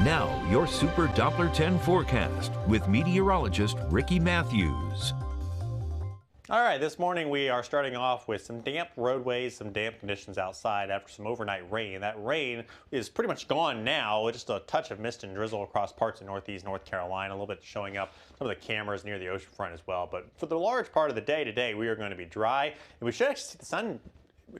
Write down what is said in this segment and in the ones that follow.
Now, your Super Doppler 10 forecast with meteorologist Ricky Matthews. All right, this morning we are starting off with some damp roadways, some damp conditions outside after some overnight rain. That rain is pretty much gone now, just a touch of mist and drizzle across parts of northeast North Carolina, a little bit showing up some of the cameras near the ocean front as well. But for the large part of the day today, we are going to be dry, and we should actually see the sun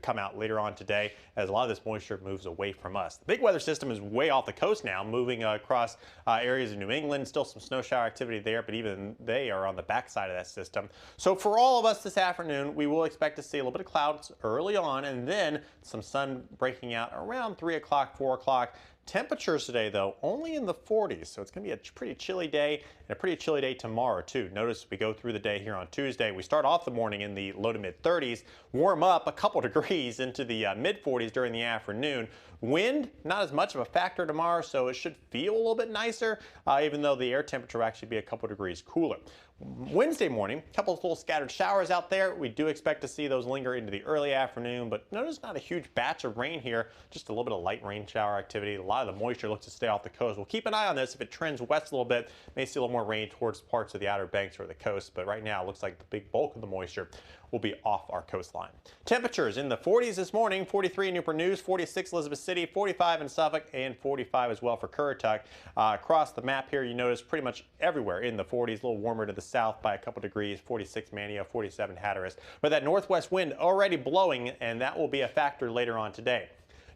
come out later on today as a lot of this moisture moves away from us. The big weather system is way off the coast now, moving across areas of New England. Still some snow shower activity there, but even they are on the backside of that system. So for all of us this afternoon, we will expect to see a little bit of clouds early on and then some sun breaking out around 3 o'clock, 4 o'clock. Temperatures today, though, only in the 40s, so it's going to be a pretty chilly day and a pretty chilly day tomorrow, too. Notice we go through the day here on Tuesday. We start off the morning in the low to mid 30s, warm up a couple degrees into the mid 40s during the afternoon. Wind, not as much of a factor tomorrow, so it should feel a little bit nicer, even though the air temperature will actually be a couple degrees cooler. Wednesday morning, a couple of little scattered showers out there. We do expect to see those linger into the early afternoon, but notice not a huge batch of rain here, just a little bit of light rain shower activity. A lot of the moisture looks to stay off the coast. We'll keep an eye on this. If it trends west a little bit, may see a little more rain towards parts of the outer banks or the coast, but right now it looks like the big bulk of the moisture will be off our coastline. Temperatures in the 40s this morning, 43 in Newport News, 46 Elizabeth City, 45 in Suffolk, and 45 as well for Currituck. Across the map here, you notice pretty much everywhere in the 40s, a little warmer to the south by a couple degrees, 46 Mania, 47 Hatteras. But that northwest wind already blowing, and that will be a factor later on today.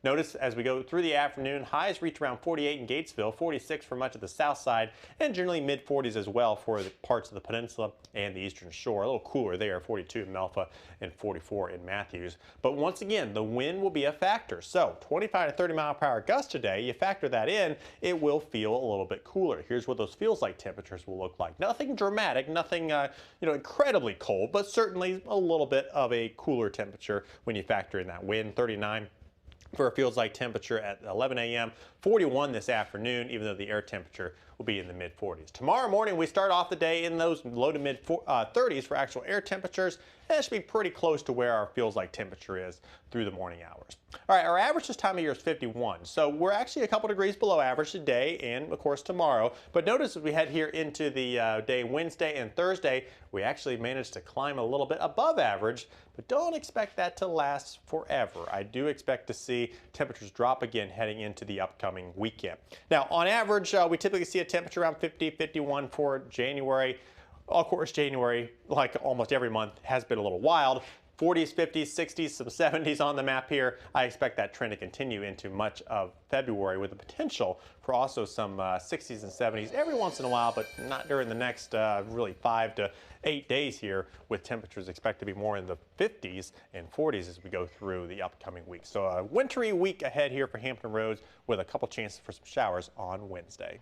Notice as we go through the afternoon, highs reach around 48 in Gatesville, 46 for much of the south side, and generally mid 40s as well for the parts of the peninsula and the eastern shore. A little cooler there, 42 in Melfa and 44 in Matthews. But once again, the wind will be a factor. So 25 to 30 mile per hour gusts today, you factor that in, it will feel a little bit cooler. Here's what those feels like temperatures will look like. Nothing dramatic, nothing incredibly cold, but certainly a little bit of a cooler temperature when you factor in that wind. 39 for a feels like temperature at 11 a.m., 41 this afternoon, even though the air temperature will be in the mid 40s. Tomorrow morning, we start off the day in those low to mid 30s for actual air temperatures. And that should be pretty close to where our feels like temperature is through the morning hours. All right, our average this time of year is 51. So we're actually a couple degrees below average today and, of course, tomorrow. But notice as we head here into the day Wednesday and Thursday, we actually managed to climb a little bit above average, but don't expect that to last forever. I do expect to see temperatures drop again heading into the upcoming weekend. Now, on average, we typically see a temperature around 50, 51 for January. Of course, January, like almost every month, has been a little wild. 40s, 50s, 60s, some 70s on the map here. I expect that trend to continue into much of February with the potential for also some 60s and 70s every once in a while, but not during the next really 5 to 8 days here, with temperatures expected to be more in the 50s and 40s as we go through the upcoming week. So a wintry week ahead here for Hampton Roads with a couple chances for some showers on Wednesday.